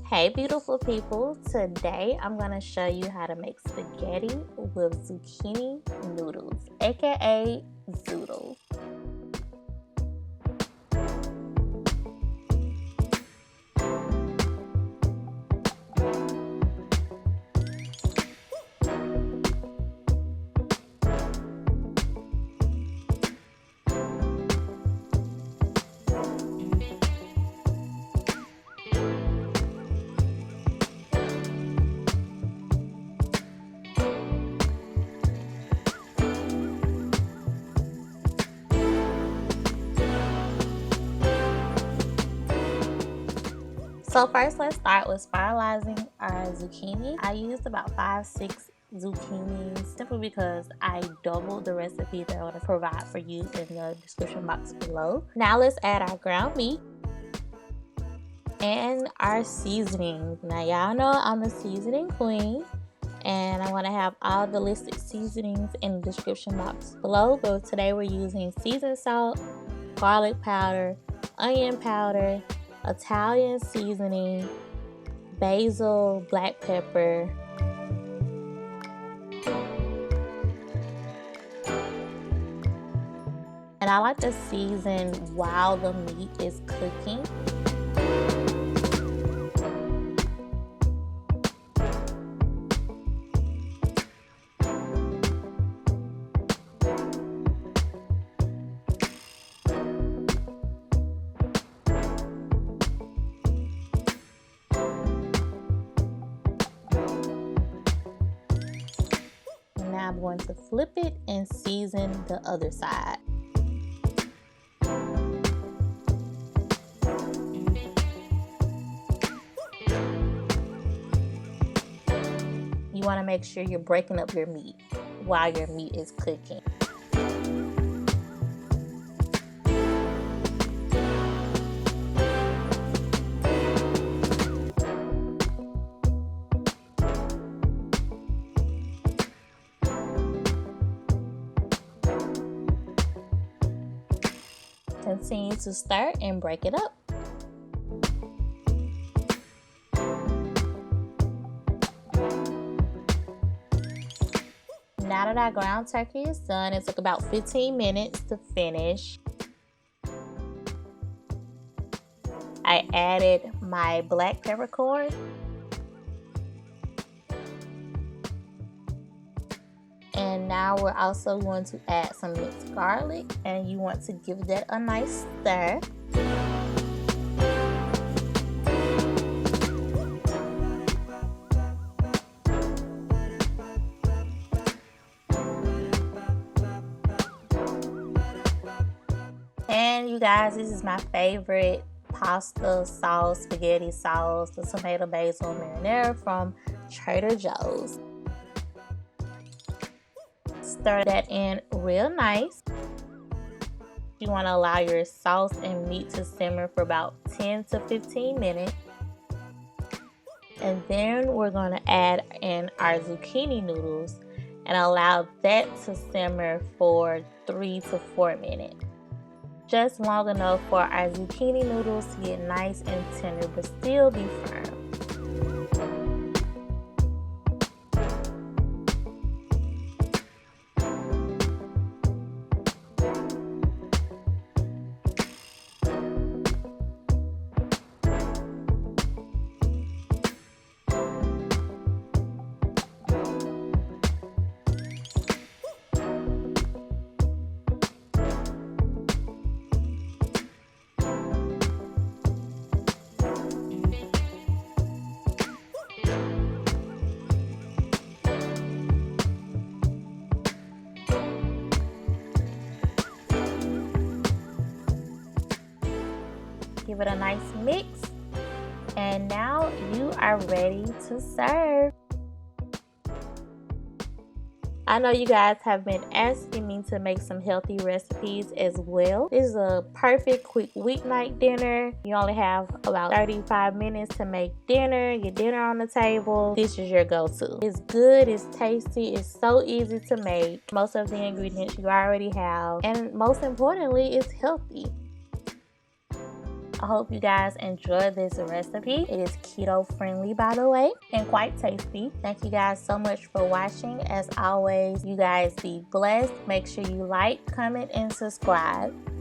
Hey beautiful people, today I'm going to show you how to make spaghetti with zucchini noodles, aka zoodles. So first let's start with spiralizing our zucchini. I used about 5-6 zucchinis simply because I doubled the recipe that I'm going to provide for you in the description box below. Now let's add our ground meat and our seasoning. Now y'all know I'm the seasoning queen, and I want to have all the listed seasonings in the description box below, but today we're using seasoned salt, garlic powder, onion powder, Italian seasoning, basil, black pepper, and I like to season while the meat is cooking. Now I'm going to flip it and season the other side. You want to make sure you're breaking up your meat while your meat is cooking. Continue to stir and break it up. Now that our ground turkey is done, it took about 15 minutes to finish. I added my black peppercorn, and now we're also going to add some minced garlic, and you want to give that a nice stir. And you guys, this is my favorite pasta sauce, spaghetti sauce, the tomato basil marinara from Trader Joe's. Stir that in real nice. You want to allow your sauce and meat to simmer for about 10 to 15 minutes. And then we're going to add in our zucchini noodles and allow that to simmer for 3 to 4 minutes. Just long enough for our zucchini noodles to get nice and tender but still be firm. Give it a nice mix, and now you are ready to serve. I know you guys have been asking me to make some healthy recipes as well. This is a perfect quick weeknight dinner. You only have about 35 minutes to make dinner, get dinner on the table. This is your go-to. It's good, it's tasty, it's so easy to make. Most of the ingredients you already have, and most importantly, it's healthy. I hope you guys enjoy this recipe. It is keto friendly, by the way, and quite tasty. Thank you guys so much for watching. As always, you guys be blessed. Make sure you like, comment, and subscribe.